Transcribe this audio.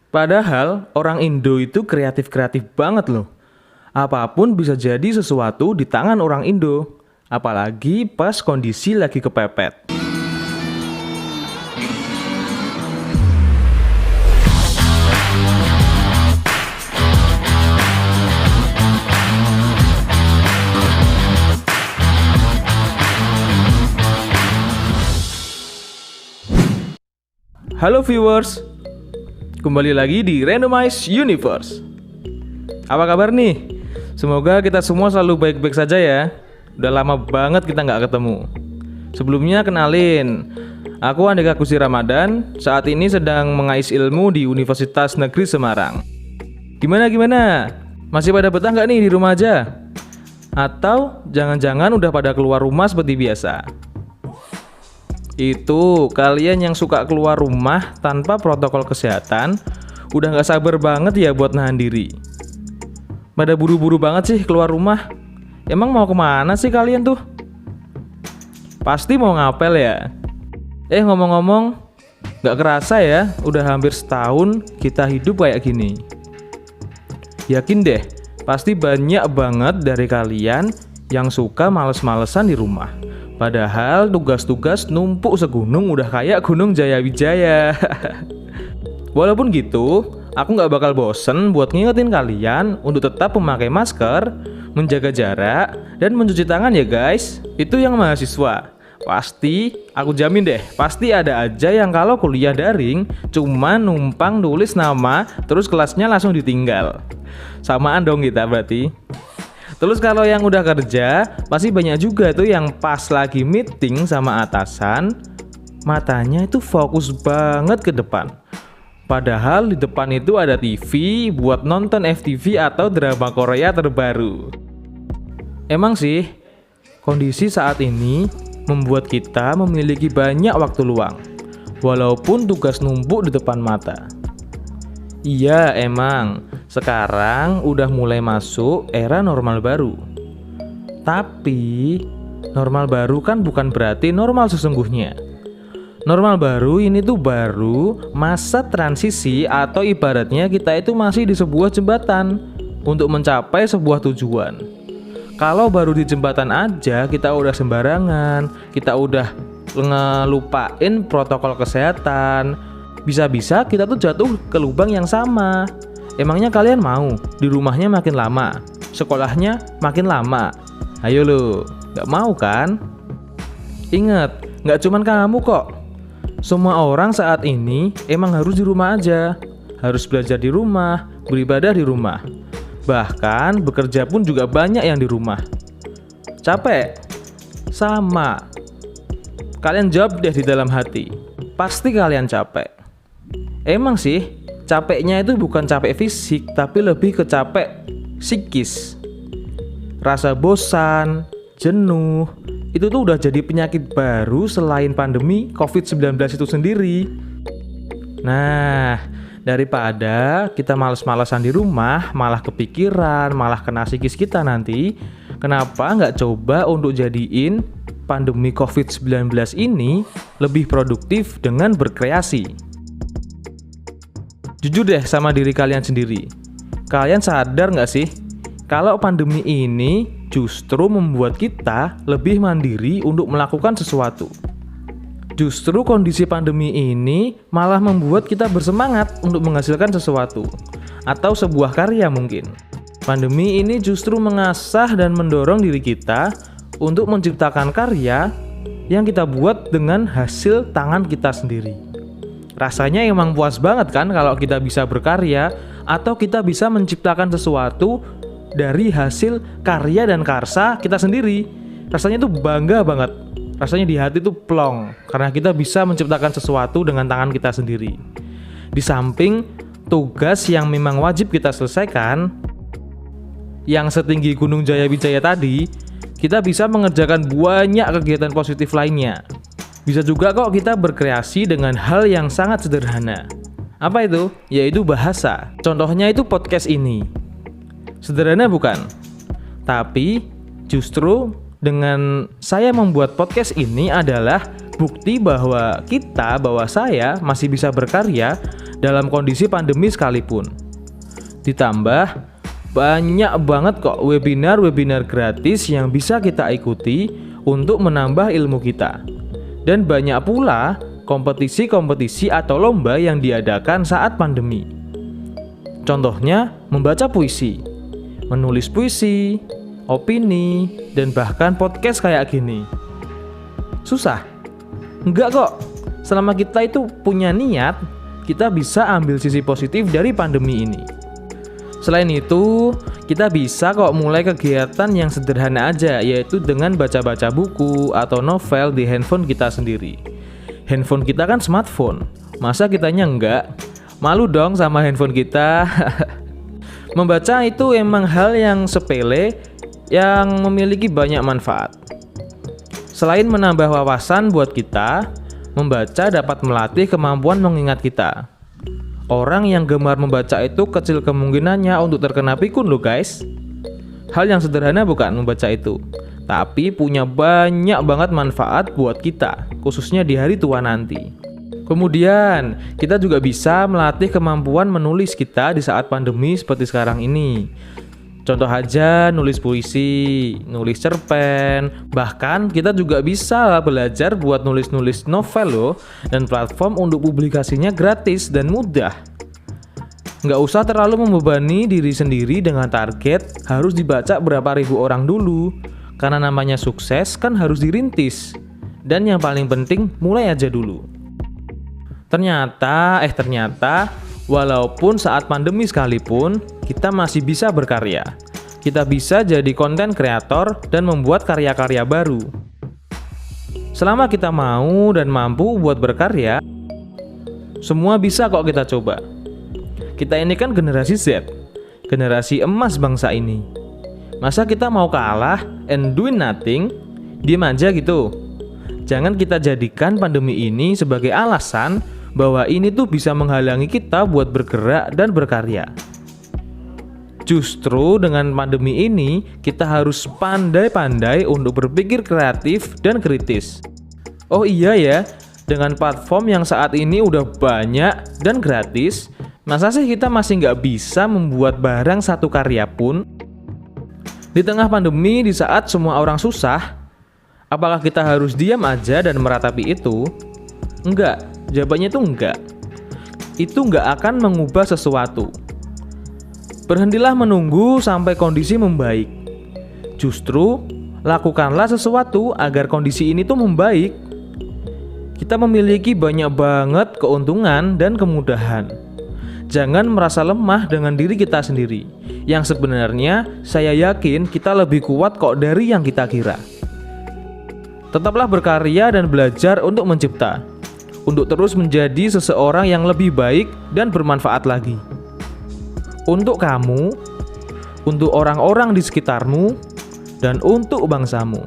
Padahal orang Indo itu kreatif-kreatif banget loh. Apapun bisa jadi sesuatu di tangan orang Indo. Apalagi pas kondisi lagi kepepet. Halo viewers, kembali lagi di Randomize Universe. Apa kabar nih? Semoga kita semua selalu baik-baik saja ya. Udah lama banget kita nggak ketemu. Sebelumnya kenalin, aku Andika Gusti Ramadan. Saat ini sedang mengais ilmu di Universitas Negeri Semarang. Gimana? Masih pada betah nggak nih di rumah aja? Atau jangan-jangan udah pada keluar rumah seperti biasa? Itu kalian yang suka keluar rumah tanpa protokol kesehatan udah gak sabar banget ya buat nahan diri. Pada buru-buru banget sih keluar rumah. Emang mau kemana sih kalian tuh? Pasti mau ngapel ya? Ngomong-ngomong, gak kerasa ya udah hampir setahun kita hidup kayak gini. Yakin deh, pasti banyak banget dari kalian yang suka males-malesan di rumah. Padahal tugas-tugas numpuk segunung udah kayak Gunung Jayawijaya. Walaupun gitu, aku gak bakal bosen buat ngingetin kalian untuk tetap memakai masker, menjaga jarak, dan mencuci tangan ya guys. Itu yang mahasiswa. Pasti, aku jamin deh, pasti ada aja yang kalau kuliah daring cuma numpang nulis nama terus kelasnya langsung ditinggal. Samaan dong kita berarti. Terus kalau yang udah kerja, pasti banyak juga tuh yang pas lagi meeting sama atasan, matanya itu fokus banget ke depan. Padahal di depan itu ada TV buat nonton FTV atau drama Korea terbaru. Emang sih, kondisi saat ini membuat kita memiliki banyak waktu luang, walaupun tugas numpuk di depan mata. Iya emang, sekarang udah mulai masuk era normal baru. Tapi, normal baru kan bukan berarti normal sesungguhnya. Normal baru ini tuh baru masa transisi atau ibaratnya kita itu masih di sebuah jembatan untuk mencapai sebuah tujuan. Kalau baru di jembatan aja kita udah sembarangan, kita udah ngelupain protokol kesehatan, bisa-bisa kita tuh jatuh ke lubang yang sama. Emangnya kalian mau di rumahnya makin lama, sekolahnya makin lama? Ayo lo, gak mau kan? Ingat, gak cuman kamu kok. Semua orang saat ini emang harus di rumah aja. Harus belajar di rumah, beribadah di rumah. Bahkan bekerja pun juga banyak yang di rumah. Capek? Sama. Kalian jawab deh di dalam hati. Pasti kalian capek. Emang sih, capeknya itu bukan capek fisik, tapi lebih ke capek psikis. Rasa bosan, jenuh, itu tuh udah jadi penyakit baru selain pandemi COVID-19 itu sendiri. Nah, daripada kita males-malesan di rumah, malah kepikiran, malah kena psikis kita nanti, kenapa nggak coba untuk jadiin pandemi COVID-19 ini lebih produktif dengan berkreasi? Jujur deh sama diri kalian sendiri. Kalian sadar nggak sih kalau pandemi ini justru membuat kita lebih mandiri untuk melakukan sesuatu. Justru kondisi pandemi ini malah membuat kita bersemangat untuk menghasilkan sesuatu atau sebuah karya mungkin. Pandemi ini justru mengasah dan mendorong diri kita untuk menciptakan karya yang kita buat dengan hasil tangan kita sendiri. Rasanya emang puas banget kan kalau kita bisa berkarya atau kita bisa menciptakan sesuatu dari hasil karya dan karsa kita sendiri. Rasanya tuh bangga banget. Rasanya di hati tuh plong karena kita bisa menciptakan sesuatu dengan tangan kita sendiri. Di samping tugas yang memang wajib kita selesaikan, yang setinggi Gunung Jayawijaya tadi, kita bisa mengerjakan banyak kegiatan positif lainnya. Bisa juga kok kita berkreasi dengan hal yang sangat sederhana. Apa itu? Yaitu bahasa. Contohnya itu podcast ini. Sederhana bukan? Tapi justru dengan saya membuat podcast ini adalah bukti bahwa saya masih bisa berkarya dalam kondisi pandemi sekalipun. Ditambah, banyak banget kok webinar-webinar gratis yang bisa kita ikuti untuk menambah ilmu kita. Dan banyak pula kompetisi-kompetisi atau lomba yang diadakan saat pandemi. Contohnya, membaca puisi, menulis puisi, opini, dan bahkan podcast kayak gini. Susah? Enggak kok. Selama kita itu punya niat, kita bisa ambil sisi positif dari pandemi ini. Selain itu, kita bisa kok mulai kegiatan yang sederhana aja, yaitu dengan baca-baca buku atau novel di handphone kita sendiri. Handphone kita kan smartphone, masa kitanya enggak? Malu dong sama handphone kita. Membaca itu emang hal yang sepele yang memiliki banyak manfaat. Selain menambah wawasan buat kita, membaca dapat melatih kemampuan mengingat kita. Orang yang gemar membaca itu kecil kemungkinannya untuk terkena pikun loh guys. Hal yang sederhana bukan membaca itu, tapi punya banyak banget manfaat buat kita, khususnya di hari tua nanti. Kemudian, kita juga bisa melatih kemampuan menulis kita di saat pandemi seperti sekarang ini. Contoh aja nulis puisi, nulis cerpen, bahkan kita juga bisa belajar buat nulis-nulis novel loh, dan platform untuk publikasinya gratis dan mudah. Nggak usah terlalu membebani diri sendiri dengan target harus dibaca berapa ribu orang dulu, karena namanya sukses kan harus dirintis. Dan yang paling penting, mulai aja dulu. Ternyata, walaupun saat pandemi sekalipun, kita masih bisa berkarya. Kita bisa jadi konten kreator dan membuat karya-karya baru. Selama kita mau dan mampu buat berkarya, semua bisa kok kita coba. Kita ini kan generasi Z, generasi emas bangsa ini. Masa kita mau kalah and doing nothing, diem aja gitu? Jangan kita jadikan pandemi ini sebagai alasan bahwa ini tuh bisa menghalangi kita buat bergerak dan berkarya. Justru dengan pandemi ini, kita harus pandai-pandai untuk berpikir kreatif dan kritis. Oh iya ya, dengan platform yang saat ini udah banyak dan gratis, masa sih kita masih nggak bisa membuat barang satu karya pun? Di tengah pandemi, di saat semua orang susah, apakah kita harus diam aja dan meratapi itu? Enggak, jawabannya itu enggak. Itu enggak akan mengubah sesuatu. Berhentilah menunggu sampai kondisi membaik. Justru, lakukanlah sesuatu agar kondisi ini tuh membaik. Kita memiliki banyak banget keuntungan dan kemudahan. Jangan merasa lemah dengan diri kita sendiri. Yang sebenarnya, saya yakin kita lebih kuat kok dari yang kita kira. Tetaplah berkarya dan belajar untuk mencipta, untuk terus menjadi seseorang yang lebih baik dan bermanfaat lagi. Untuk kamu, untuk orang-orang di sekitarmu, dan untuk bangsamu.